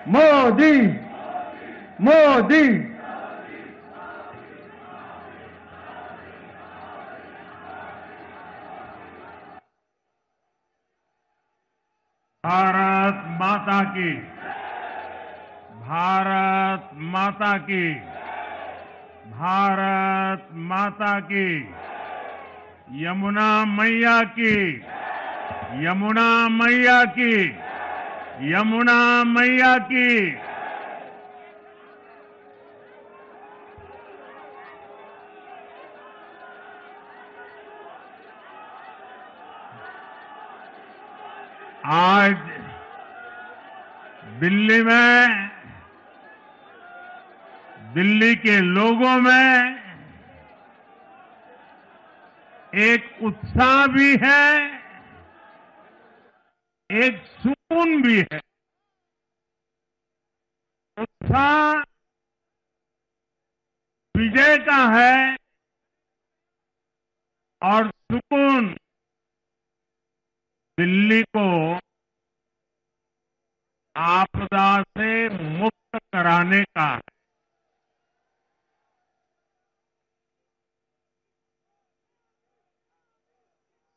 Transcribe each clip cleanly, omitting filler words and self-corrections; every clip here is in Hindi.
मोदी मोदी। भारत माता की, भारत माता की, भारत माता की, यमुना मैया की, यमुना मैया की, यमुना मैया की। आज दिल्ली में, दिल्ली के लोगों में एक उत्साह भी है, एक सुकून भी है। उत्साह विजय का है और सुकून दिल्ली को आपदा से मुक्त कराने का है।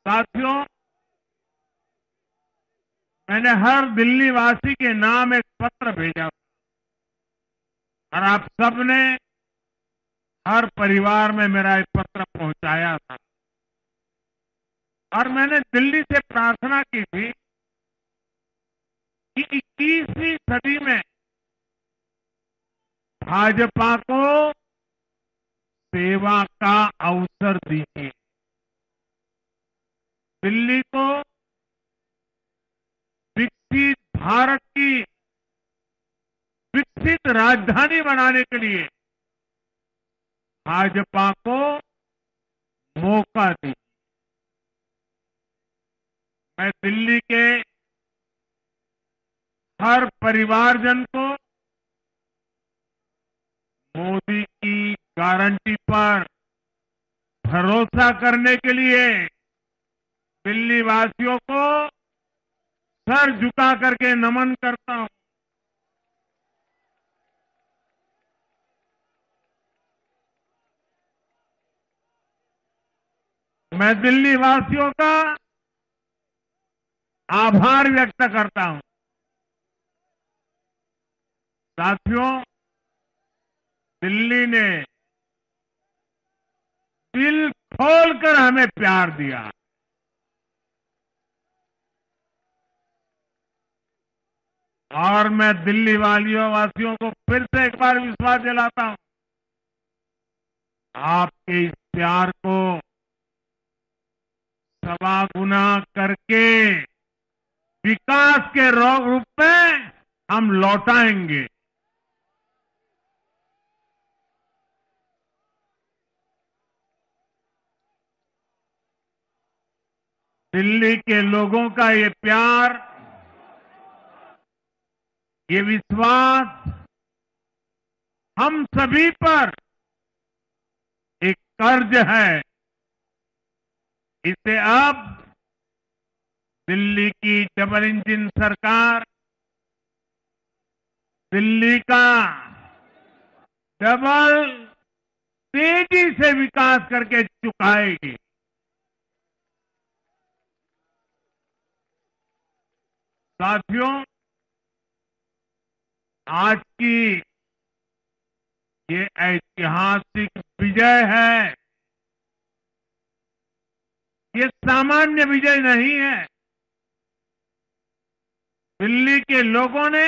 साथियों, मैंने हर दिल्ली वासी के नाम एक पत्र भेजा और आप सबने हर परिवार में मेरा एक पत्र पहुंचाया था और मैंने दिल्ली से प्रार्थना की थी कि 21वीं सदी में भाजपा को सेवा का अवसर दीजिए, दिल्ली को विकसित भारत की विकसित राजधानी बनाने के लिए भाजपा को मौका दीजिए। मैं दिल्ली के हर परिवारजन को मोदी की गारंटी पर भरोसा करने के लिए दिल्ली वासियों को सर झुका करके नमन करता हूं। मैं दिल्ली वासियों का आभार व्यक्त करता हूं। साथियों, दिल्ली ने दिल खोलकर हमें प्यार दिया और मैं दिल्ली वासियों को फिर से एक बार विश्वास दिलाता हूं, आपके इस प्यार को सवा गुना करके विकास के रूप में हम लौटाएंगे। दिल्ली के लोगों का ये प्यार, ये विश्वास हम सभी पर एक कर्ज है। इसे अब दिल्ली की डबल इंजन सरकार, दिल्ली का डबल तेजी से विकास करके चुकाएगी। साथियों, आज की ये ऐतिहासिक विजय है, ये सामान्य विजय नहीं है। दिल्ली के लोगों ने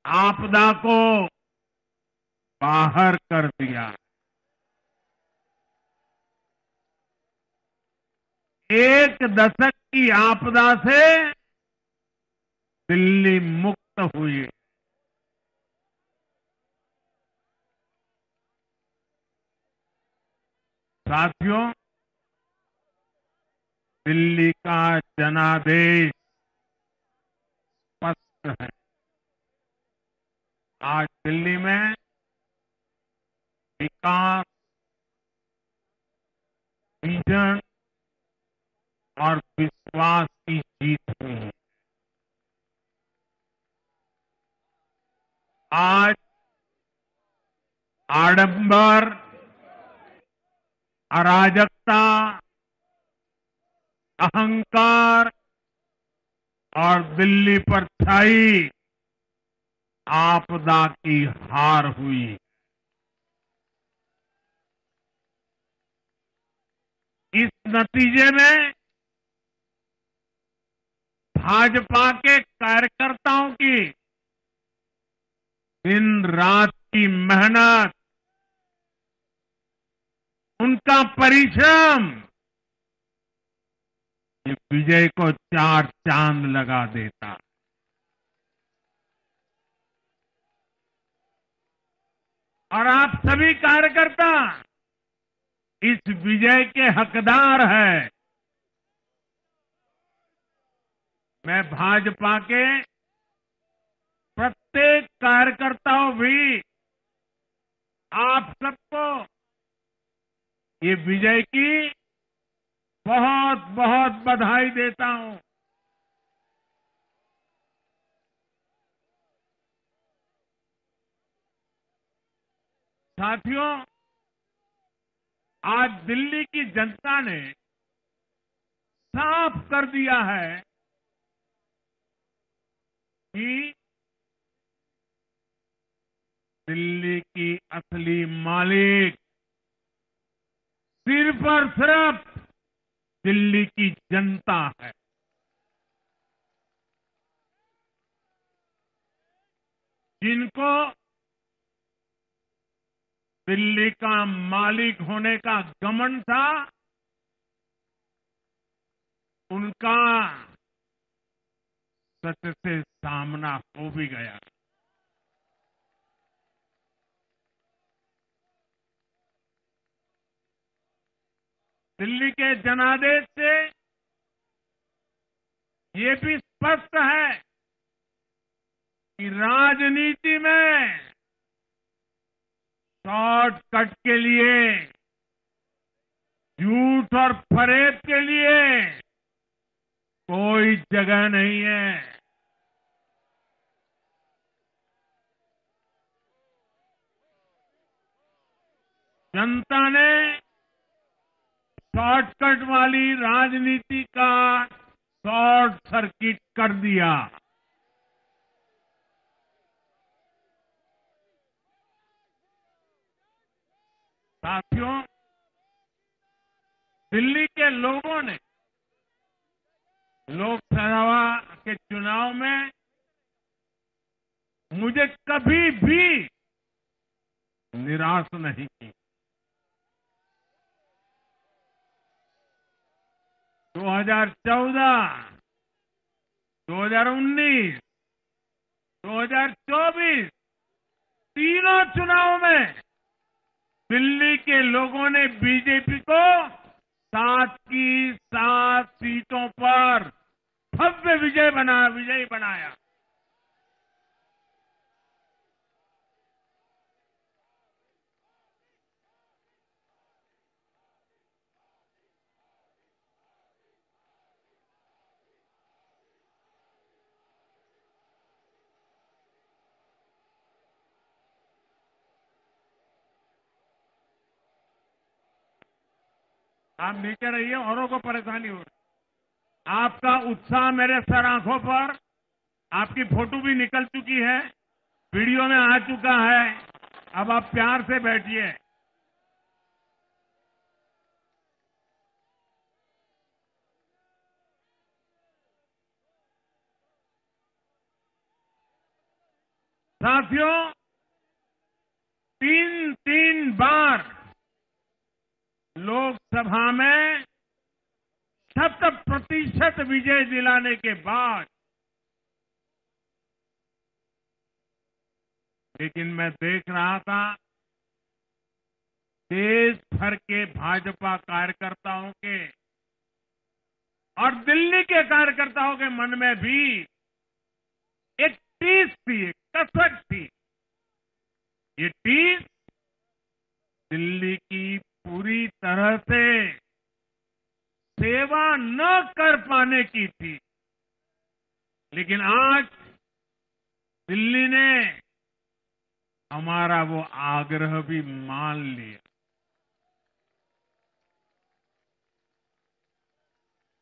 आपदा को बाहर कर दिया, एक दशक की आपदा से दिल्ली मुक्त हुई। साथियों, दिल्ली का जनादेश स्पष्ट है। आज दिल्ली में विकास, विजन और विश्वास की जीत हुई है। आज आडंबर, अराजकता, अहंकार और दिल्ली पर छाई आपदा की हार हुई। इस नतीजे में भाजपा के कार्यकर्ताओं की दिन रात की मेहनत, उनका परिश्रम ये विजय को चार चांद लगा देता। और आप सभी कार्यकर्ता इस विजय के हकदार हैं। मैं भाजपा के प्रत्येक कार्यकर्ताओं भी आप सबको ये विजय की बहुत बहुत बधाई देता हूं। साथियों, आज दिल्ली की जनता ने साफ कर दिया है कि दिल्ली की असली मालिक सिर्फ और सिर्फ दिल्ली की जनता है। जिनको दिल्ली का मालिक होने का घमंड था, उनका सच से सामना हो भी गया। दिल्ली के जनादेश से ये भी स्पष्ट है कि राजनीति में शॉर्टकट के लिए, झूठ और फरेब के लिए कोई जगह नहीं है। जनता ने शॉर्टकट वाली राजनीति का शॉर्ट सर्किट कर दिया। साथियों, दिल्ली के लोगों ने लोकसभा के चुनाव में मुझे कभी भी निराश नहीं की। 2014, 2019, 2024 तीनों चुनाव में दिल्ली के लोगों ने बीजेपी को 7 की 7 सीटों पर भव्य विजयी बनाया। आप नीचे रहिए, औरों को परेशानी हो रही। आपका उत्साह मेरे सर आंखों पर, आपकी फोटो भी निकल चुकी है, वीडियो में आ चुका है। अब आप प्यार से बैठिए। साथियों, 3 बार लोकसभा में 100% विजय दिलाने के बाद, लेकिन मैं देख रहा था देश भर के भाजपा कार्यकर्ताओं के और दिल्ली के कार्यकर्ताओं के मन में भी एक टीस थी, एक कसक थी। ये टीस दिल्ली की पूरी तरह से सेवा न कर पाने की थी। लेकिन आज दिल्ली ने हमारा वो आग्रह भी मान लिया।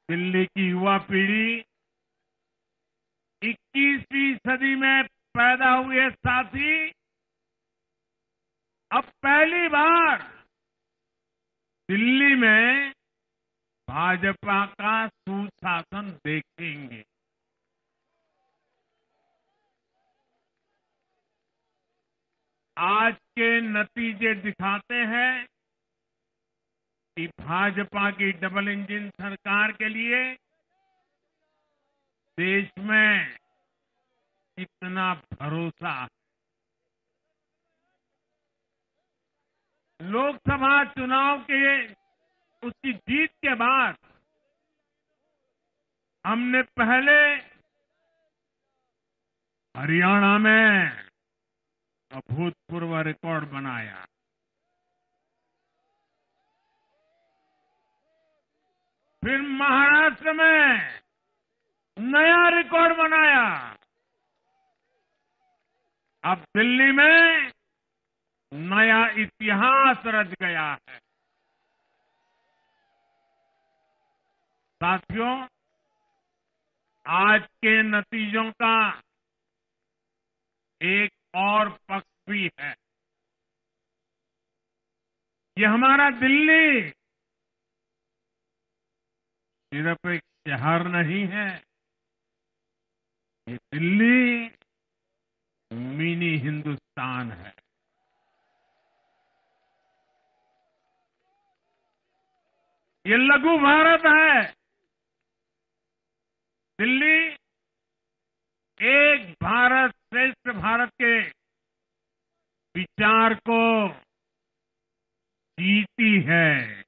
दिल्ली की युवा पीढ़ी 21वीं सदी में पैदा हुए साथी अब पहली बार दिल्ली में भाजपा का सुशासन देखेंगे। आज के नतीजे दिखाते हैं कि भाजपा की डबल इंजन सरकार के लिए देश में कितना भरोसा है। लोकसभा चुनाव के उसकी जीत के बाद हमने पहले हरियाणा में अभूतपूर्व रिकॉर्ड बनाया। फिर महाराष्ट्र में नया रिकॉर्ड बनाया। अब दिल्ली में नया इतिहास रच गया है। साथियों, आज के नतीजों का एक और पक्ष भी है। ये हमारा दिल्ली सिर्फ एक शहर नहीं है, ये दिल्ली मिनी हिंदुस्तान है। ये लघु भारत है। दिल्ली एक भारत श्रेष्ठ भारत के विचार को जीती है,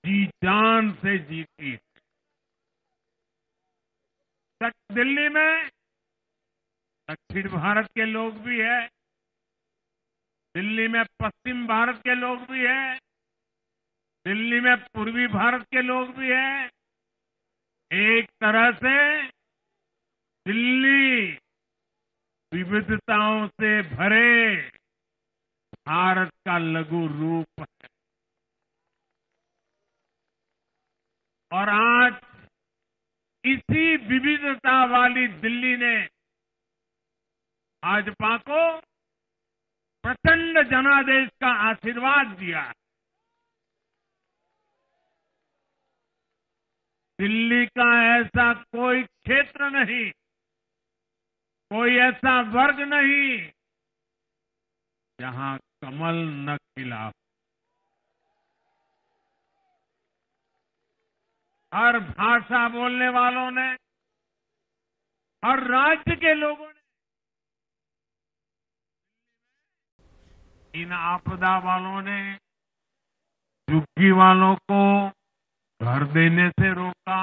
जी जान से जीती है। दिल्ली में दक्षिण भारत के लोग भी हैं, दिल्ली में पश्चिम भारत के लोग भी हैं, दिल्ली में पूर्वी भारत के लोग भी हैं। एक तरह से दिल्ली विविधताओं से भरे भारत का लघु रूप है। और आज इसी विविधता वाली दिल्ली ने भाजपा को प्रचंड जनादेश का आशीर्वाद दिया है। दिल्ली का ऐसा कोई क्षेत्र नहीं, कोई ऐसा वर्ग नहीं जहां कमल न खिला हो। हर भाषा बोलने वालों ने, हर राज्य के लोगों ने इन आपदा वालों ने झुग्गी वालों को घर देने से रोका।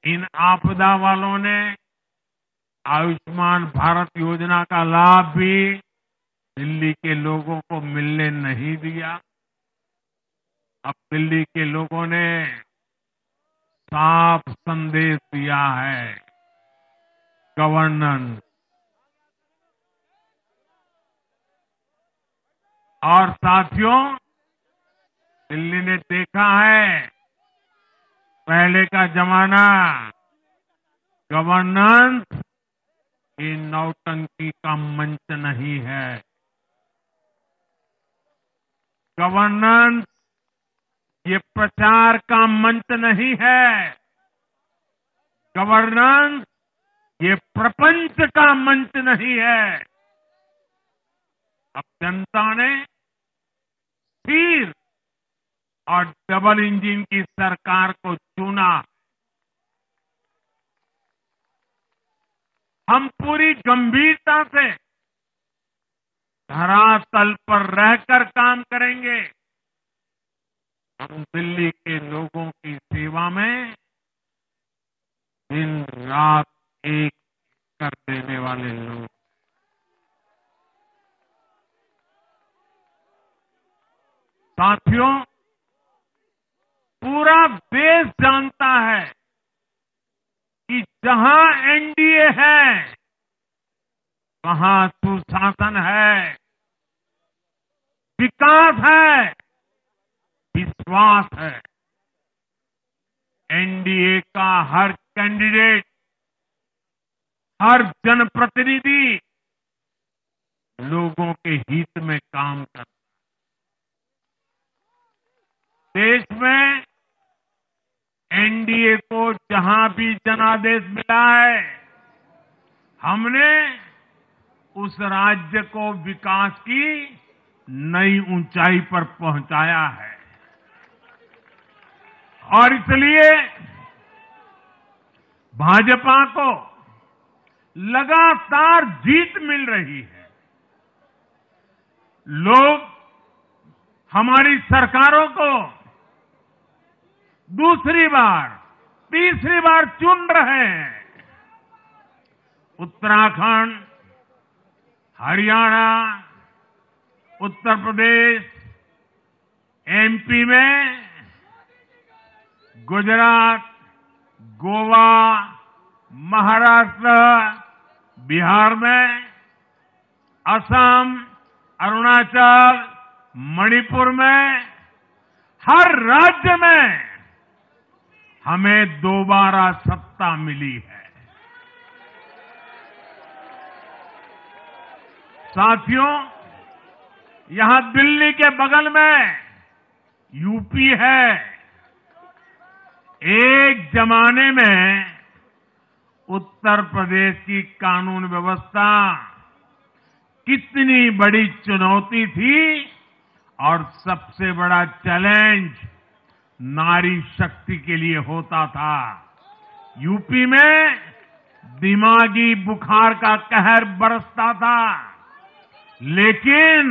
इन आपदा वालों ने आयुष्मान भारत योजना का लाभ भी दिल्ली के लोगों को मिलने नहीं दिया। अब दिल्ली के लोगों ने साफ संदेश दिया है, गवर्नेंस। और साथियों, दिल्ली ने देखा है पहले का जमाना, गवर्नेंस ये नौटंकी का मंच नहीं है। गवर्नेंस ये प्रचार का मंच नहीं है। गवर्नेंस ये प्रपंच का मंच नहीं है। अब जनता ने स्थिर और डबल इंजन की सरकार को चुना। हम पूरी गंभीरता से धरातल पर रहकर काम करेंगे। हम दिल्ली के लोगों की सेवा में दिन रात एक कर देने वाले लोग। साथियों, पूरा देश जानता है कि जहां एनडीए है कहां सुशासन है, विकास है, विश्वास है। एनडीए का हर कैंडिडेट, हर जनप्रतिनिधि लोगों के हित में काम करता है। देश में एनडीए को जहां भी जनादेश मिला है, हमने उस राज्य को विकास की नई ऊंचाई पर पहुंचाया है। और इसलिए भाजपा को लगातार जीत मिल रही है। लोग हमारी सरकारों को दूसरी बार, तीसरी बार चुन रहे हैं। उत्तराखंड, हरियाणा, उत्तर प्रदेश, एमपी में, गुजरात, गोवा, महाराष्ट्र, बिहार में, असम, अरुणाचल, मणिपुर में, हर राज्य में हमें दोबारा सत्ता मिली है। साथियों, यहां दिल्ली के बगल में यूपी है। एक जमाने में उत्तर प्रदेश की कानून व्यवस्था कितनी बड़ी चुनौती थी और सबसे बड़ा चैलेंज नारी शक्ति के लिए होता था। यूपी में दिमागी बुखार का कहर बरसता था, लेकिन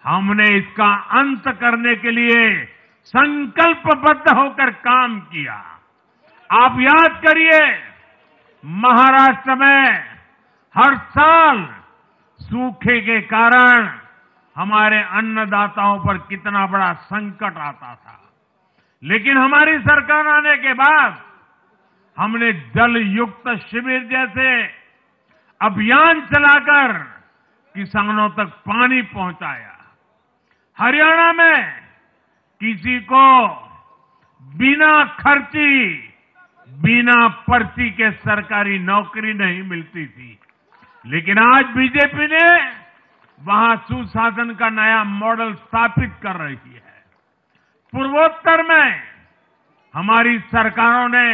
हमने इसका अंत करने के लिए संकल्पबद्ध होकर काम किया। आप याद करिए, महाराष्ट्र में हर साल सूखे के कारण हमारे अन्नदाताओं पर कितना बड़ा संकट आता था, लेकिन हमारी सरकार आने के बाद हमने जल युक्त शिविर जैसे अभियान चलाकर किसानों तक पानी पहुंचाया। हरियाणा में किसी को बिना खर्ची, बिना पर्ची के सरकारी नौकरी नहीं मिलती थी, लेकिन आज बीजेपी ने वहां सुशासन का नया मॉडल स्थापित कर रही है। पूर्वोत्तर में हमारी सरकारों ने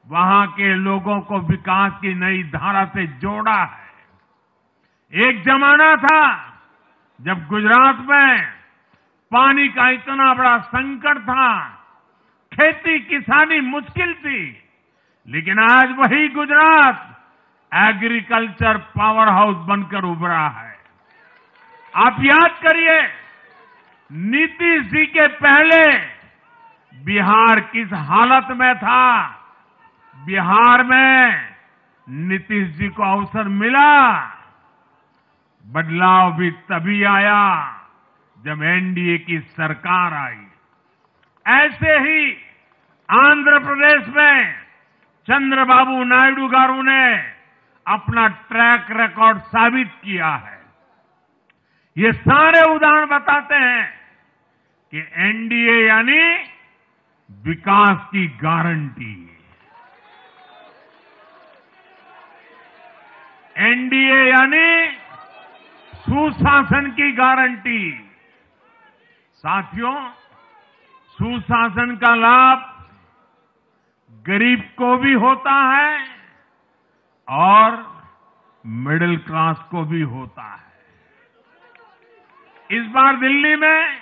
वहां के लोगों को विकास की नई धारा से जोड़ा है। एक जमाना था जब गुजरात में पानी का इतना बड़ा संकट था, खेती किसानी मुश्किल थी, लेकिन आज वही गुजरात एग्रीकल्चर पावर हाउस बनकर उभरा है। आप याद करिए, नीतीश जी के पहले बिहार किस हालत में था। बिहार में नीतीश जी को अवसर मिला। बदलाव भी तभी आया जब एनडीए की सरकार आई। ऐसे ही आंध्र प्रदेश में चंद्रबाबू नायडू गारू ने अपना ट्रैक रिकॉर्ड साबित किया है। ये सारे उदाहरण बताते हैं कि एनडीए यानी विकास की गारंटी। एनडीए यानी सुशासन की गारंटी। साथियों, सुशासन का लाभ गरीब को भी होता है और मिडिल क्लास को भी होता है। इस बार दिल्ली में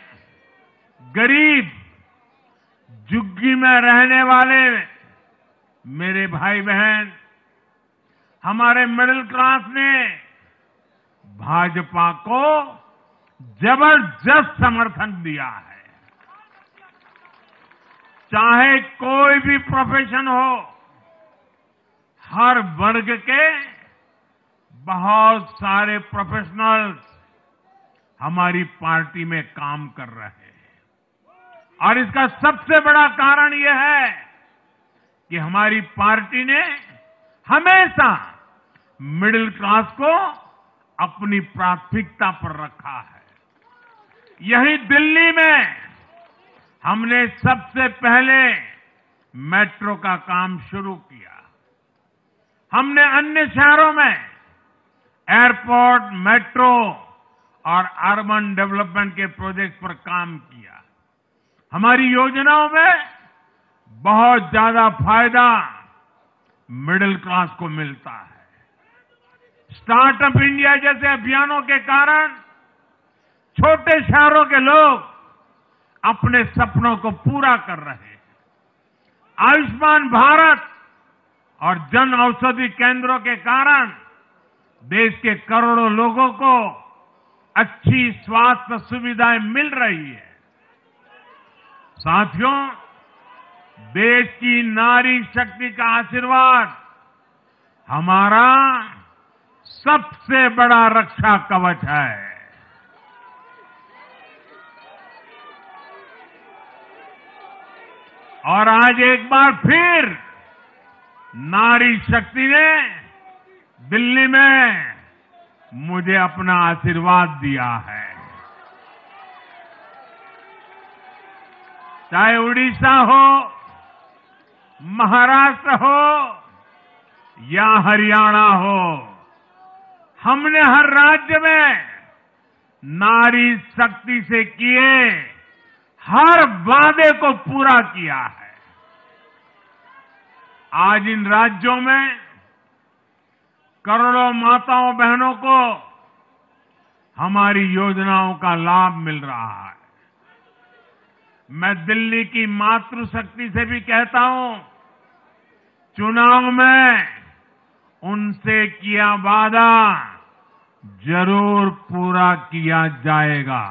गरीब, झुग्गी में रहने वाले मेरे भाई बहन, हमारे मिडिल क्लास ने भाजपा को जबरदस्त समर्थन दिया है। चाहे कोई भी प्रोफेशन हो, हर वर्ग के बहुत सारे प्रोफेशनल्स हमारी पार्टी में काम कर रहे हैं। और इसका सबसे बड़ा कारण यह है कि हमारी पार्टी ने हमेशा मिडिल क्लास को अपनी प्राथमिकता पर रखा है। यही दिल्ली में हमने सबसे पहले मेट्रो का काम शुरू किया। हमने अन्य शहरों में एयरपोर्ट, मेट्रो और अर्बन डेवलपमेंट के प्रोजेक्ट पर काम किया। हमारी योजनाओं में बहुत ज्यादा फायदा मिडिल क्लास को मिलता है। स्टार्टअप इंडिया जैसे अभियानों के कारण छोटे शहरों के लोग अपने सपनों को पूरा कर रहे हैं। आयुष्मान भारत और जन औषधि केंद्रों के कारण देश के करोड़ों लोगों को अच्छी स्वास्थ्य सुविधाएं मिल रही है। साथियों, देश की नारी शक्ति का आशीर्वाद हमारा सबसे बड़ा रक्षा कवच है। और आज एक बार फिर नारी शक्ति ने दिल्ली में मुझे अपना आशीर्वाद दिया है। चाहे उड़ीसा हो, महाराष्ट्र हो या हरियाणा हो, हमने हर राज्य में नारी शक्ति से किए हर वादे को पूरा किया है। आज इन राज्यों में करोड़ों माताओं बहनों को हमारी योजनाओं का लाभ मिल रहा है। मैं दिल्ली की मातृशक्ति से भी कहता हूं, चुनाव में उनसे किया वादा जरूर पूरा किया जाएगा।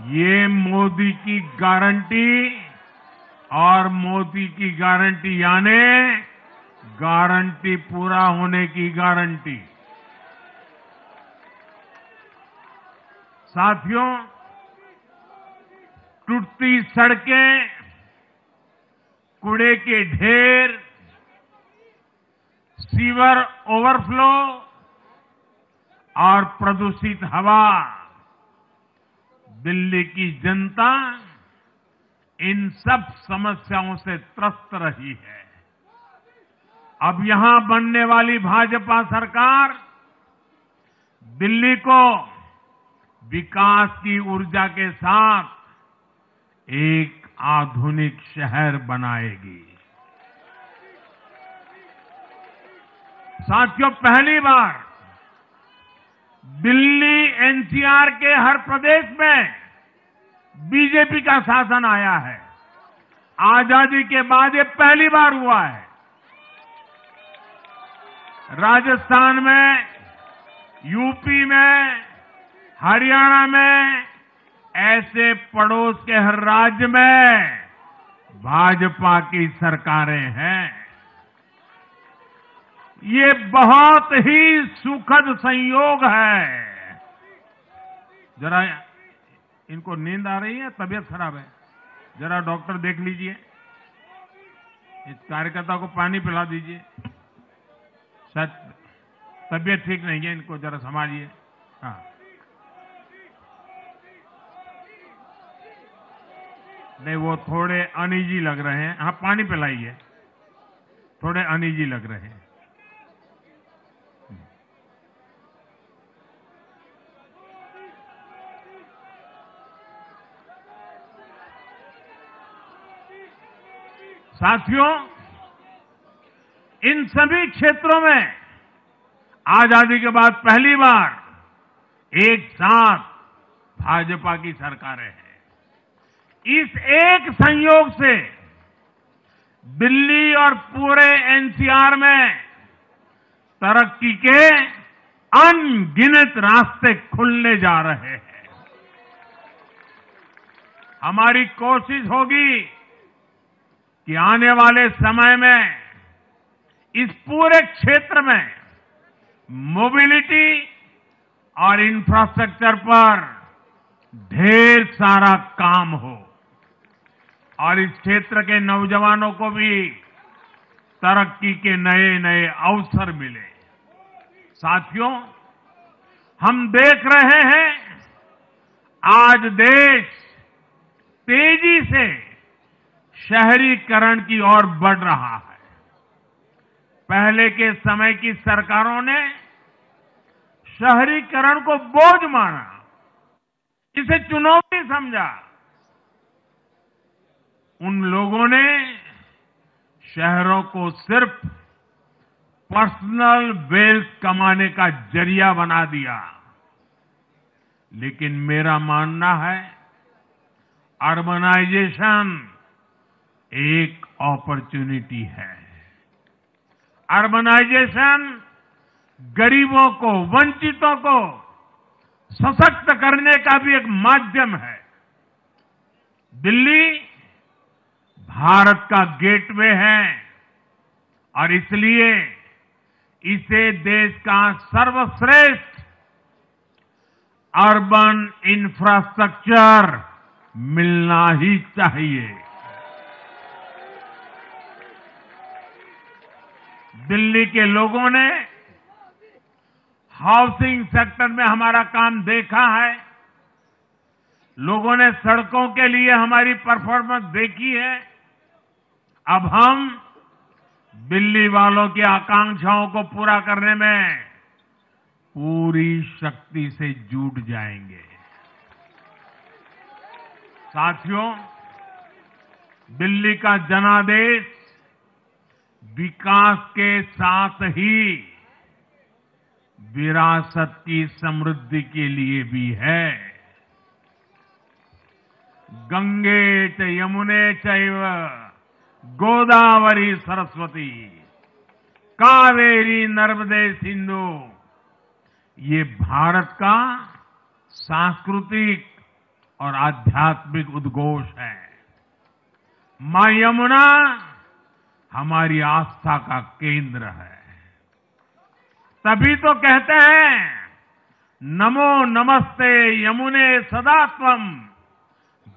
ये मोदी की गारंटी और मोदी की गारंटी यानी गारंटी पूरा होने की गारंटी। साथियों, टूटती सड़कें, कूड़े के ढेर, सीवर ओवरफ्लो और प्रदूषित हवा, दिल्ली की जनता इन सब समस्याओं से त्रस्त रही है। अब यहां बनने वाली भाजपा सरकार दिल्ली को विकास की ऊर्जा के साथ एक आधुनिक शहर बनाएगी। साथियों, पहली बार दिल्ली एनसीआर के हर प्रदेश में बीजेपी का शासन आया है। आजादी के बाद ये पहली बार हुआ है। राजस्थान में, यूपी में, हरियाणा में, ऐसे पड़ोस के हर राज्य में भाजपा की सरकारें हैं। ये बहुत ही सुखद संयोग है। जरा इनको नींद आ रही है, तबीयत खराब है, जरा डॉक्टर देख लीजिए। इस कार्यकर्ता को पानी पिला दीजिए, शायद तबीयत ठीक नहीं है, इनको जरा संभालिए। हाँ, नहीं वो थोड़े अनईजी लग रहे हैं। हाँ, पानी पिलाइए, थोड़े अनईजी लग रहे हैं। साथियों, इन सभी क्षेत्रों में आजादी के बाद पहली बार एक साथ भाजपा की सरकारें हैं। इस एक संयोग से दिल्ली और पूरे एनसीआर में तरक्की के अनगिनत रास्ते खुलने जा रहे हैं। हमारी कोशिश होगी कि आने वाले समय में इस पूरे क्षेत्र में मोबिलिटी और इंफ्रास्ट्रक्चर पर ढेर सारा काम हो और इस क्षेत्र के नौजवानों को भी तरक्की के नए नए अवसर मिले। साथियों, हम देख रहे हैं आज देश तेजी से शहरीकरण की ओर बढ़ रहा है। पहले के समय की सरकारों ने शहरीकरण को बोझ माना, इसे चुनौती समझा। उन लोगों ने शहरों को सिर्फ पर्सनल वेल्थ कमाने का जरिया बना दिया। लेकिन मेरा मानना है, अर्बनाइजेशन एक अपॉर्चुनिटी है। अर्बनाइजेशन गरीबों को, वंचितों को सशक्त करने का भी एक माध्यम है। दिल्ली भारत का गेटवे है और इसलिए इसे देश का सर्वश्रेष्ठ अर्बन इंफ्रास्ट्रक्चर मिलना ही चाहिए। दिल्ली के लोगों ने हाउसिंग सेक्टर में हमारा काम देखा है। लोगों ने सड़कों के लिए हमारी परफॉर्मेंस देखी है। अब हम दिल्ली वालों की आकांक्षाओं को पूरा करने में पूरी शक्ति से जुट जाएंगे। साथियों, दिल्ली का जनादेश विकास के साथ ही विरासत की समृद्धि के लिए भी है। गंगे च यमुने चैव गोदावरी सरस्वती कावेरी नर्मदे सिंधु, ये भारत का सांस्कृतिक और आध्यात्मिक उद्घोष है। मां यमुना हमारी आस्था का केंद्र है। तभी तो कहते हैं, नमो नमस्ते यमुने सदा त्वं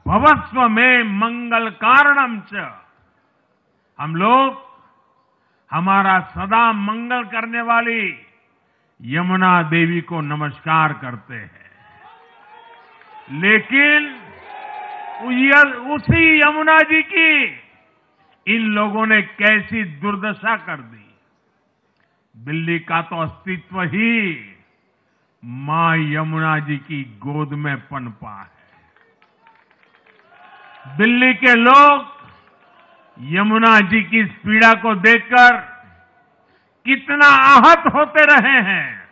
भवस्व में मंगल कारणम च। हम लोग हमारा सदा मंगल करने वाली यमुना देवी को नमस्कार करते हैं। लेकिन उसी यमुना जी की इन लोगों ने कैसी दुर्दशा कर दी। दिल्ली का तो अस्तित्व ही मां यमुना जी की गोद में पनपा है। दिल्ली के लोग यमुना जी की इस पीड़ा को देखकर कितना आहत होते रहे हैं,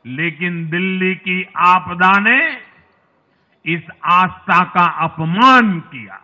लेकिन दिल्ली की आपदा ने इस आस्था का अपमान किया।